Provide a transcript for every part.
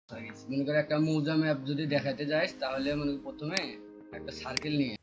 মনে করে একটা মৌজা ম্যাপ যদি দেখাতে যাস তাহলে মনে করি প্রথমে একটা সার্কেল নিয়ে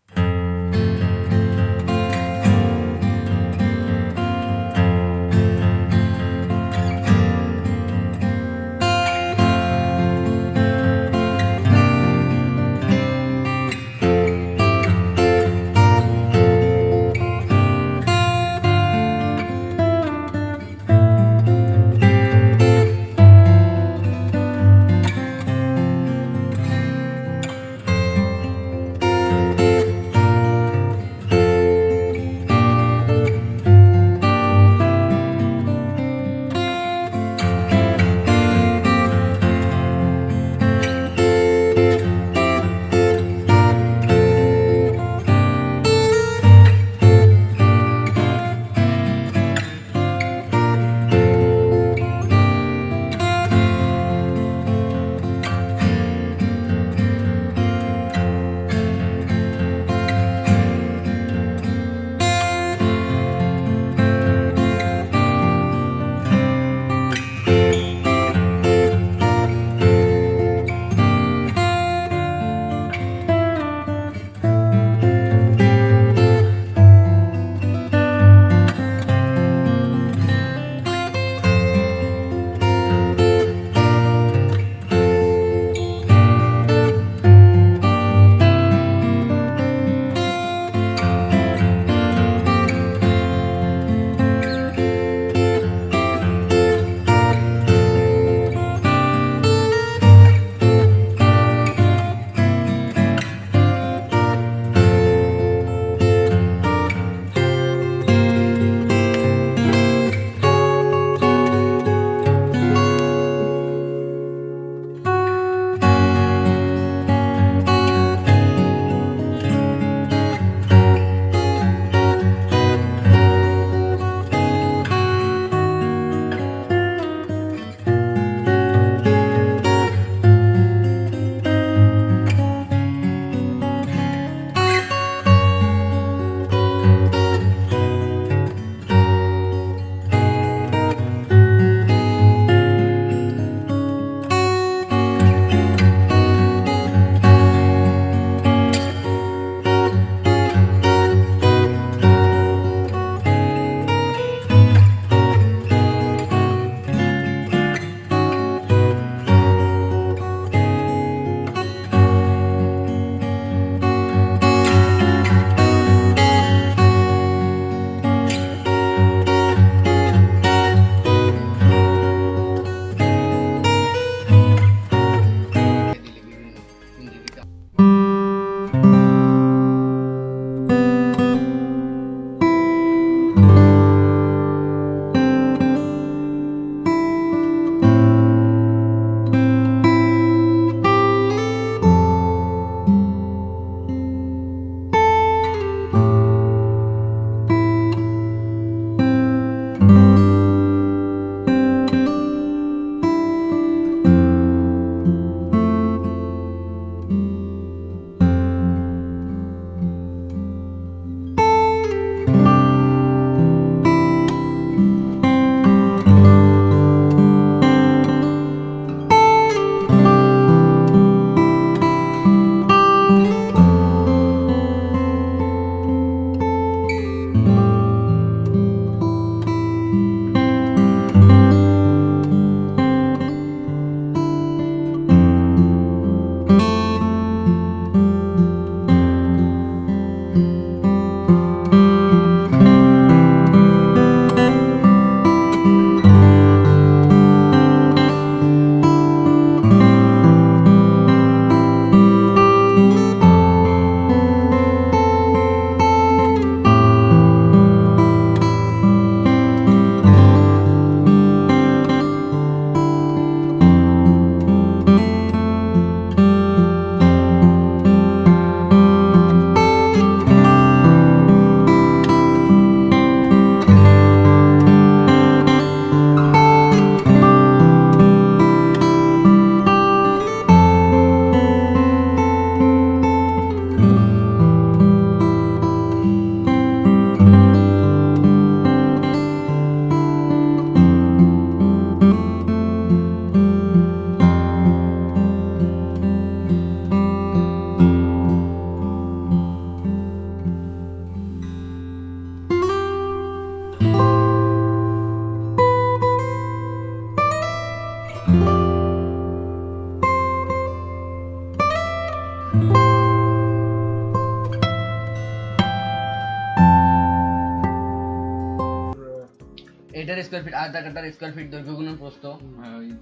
স্কয়ার ফিট, আয়তাকার স্কয়ার ফিট দৈর্ঘ্য গুণন প্রস্থ,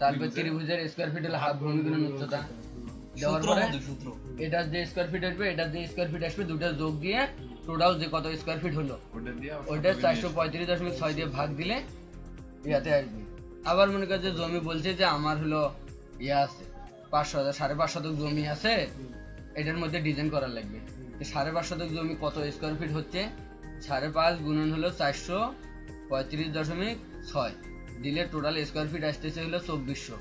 তারপর ত্রিভুজের স্কয়ার ফিট হলো হাফ ভূমি গুণন উচ্চতা। দেওয়ার পরে এটা যে স্কয়ার ফিট আসবে, এটা যে স্কয়ার ফিট আসবে, দুটো যোগ দিয়ে টোটাল যে কত স্কয়ার ফিট হলো ওইটা 435.6 দিয়ে ভাগ দিলে ইয়াতে আসবে। আবার মনে কর যে জমি বলছে যে আমার হলো ইয়া আছে 5.5 শতক জমি আছে, এটার মধ্যে ডিজাইন করা লাগবে। 5.5 শতক জমি কত স্কয়ার ফিট হচ্ছে, 5.5 গুণন হলো 435.6 দিলে টোটাল স্কয়ার ফিট আসতেছে হলো 2400।